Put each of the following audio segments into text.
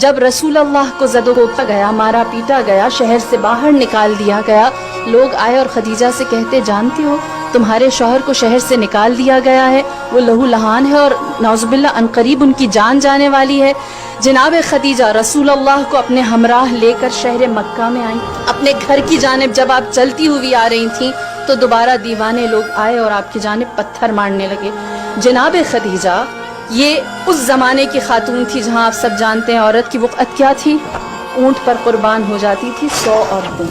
جب رسول اللہ کو زد و کوبا گیا، مارا پیٹا گیا، شہر سے باہر نکال دیا گیا، لوگ آئے اور خدیجہ سے کہتے جانتی ہو تمہارے شوہر کو شہر سے نکال دیا گیا ہے، وہ لہو لہان ہے اور نعوذ باللہ عنقریب ان کی جان جانے والی ہے۔ جناب خدیجہ رسول اللہ کو اپنے ہمراہ لے کر شہر مکہ میں آئیں۔ اپنے گھر کی جانب جب آپ چلتی ہوئی آ رہی تھیں تو دوبارہ دیوانے لوگ آئے اور آپ کی جانب پتھر مارنے لگے۔ جناب خدیجہ یہ اس زمانے کی خاتون تھی جہاں آپ سب جانتے ہیں عورت کی وقعت کیا تھی، اونٹ پر قربان ہو جاتی تھی 100 عورتیں۔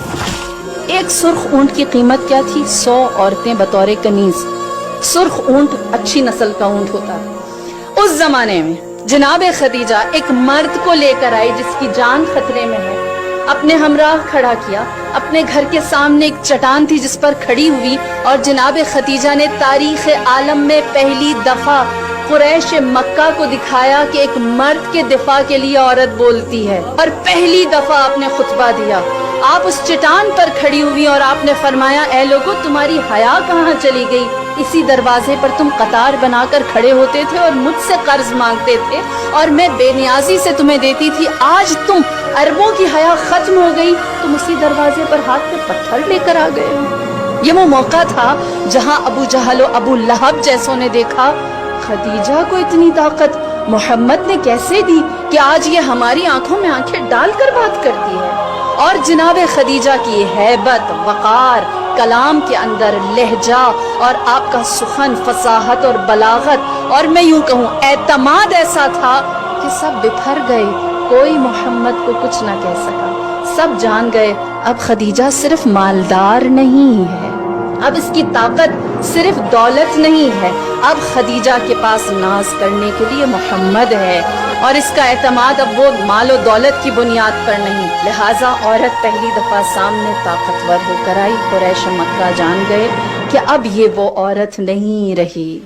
ایک سرخ اونٹ کی قیمت کیا تھی؟ 100 عورتیں بطور کنیز۔ سرخ اونٹ اچھی نسل کا اونٹ ہوتا ہے۔ اس زمانے میں جناب خدیجہ ایک مرد کو لے کر آئی جس کی جان خطرے میں ہے، اپنے ہمراہ کھڑا کیا، اپنے گھر کے سامنے ایک چٹان تھی جس پر کھڑی ہوئی، اور جناب خدیجہ نے تاریخ عالم میں پہلی دفعہ قریش مکہ کو دکھایا کہ ایک مرد کے دفاع کے لیے عورت بولتی ہے، اور پہلی دفعہ آپ نے خطبہ دیا۔ آپ اس چٹان پر کھڑی ہوئی اور آپ نے فرمایا اے لوگو تمہاری حیا کہاں چلی گئی؟ اسی دروازے پر تم قطار بنا کر کھڑے ہوتے تھے اور مجھ سے قرض مانگتے تھے اور میں بے نیازی سے تمہیں دیتی تھی، آج تم عربوں کی حیا ختم ہو گئی، تم اسی دروازے پر ہاتھ پہ پتھر لے کر آ گئے۔ یہ وہ موقع تھا جہاں ابو جہل و ابو لہب جیسوں نے دیکھا خدیجہ کو اتنی طاقت محمد نے کیسے دی کہ آج یہ ہماری آنکھوں میں آنکھیں ڈال کر بات کرتی ہے۔ اور جناب خدیجہ کی ہیبت، وقار، کلام کے اندر لہجہ اور آپ کا سخن، فصاحت اور بلاغت اور میں یوں کہوں اعتماد ایسا تھا کہ سب بپھر گئے، کوئی محمد کو کچھ نہ کہہ سکا۔ سب جان گئے اب خدیجہ صرف مالدار نہیں ہے، اب اس کی طاقت صرف دولت نہیں ہے، اب خدیجہ کے پاس ناز کرنے کے لیے محمد ہے، اور اس کا اعتماد اب وہ مال و دولت کی بنیاد پر نہیں۔ لہٰذا عورت پہلی دفعہ سامنے طاقتور ہو کر آئی، قریش مکہ جان گئے کہ اب یہ وہ عورت نہیں رہی۔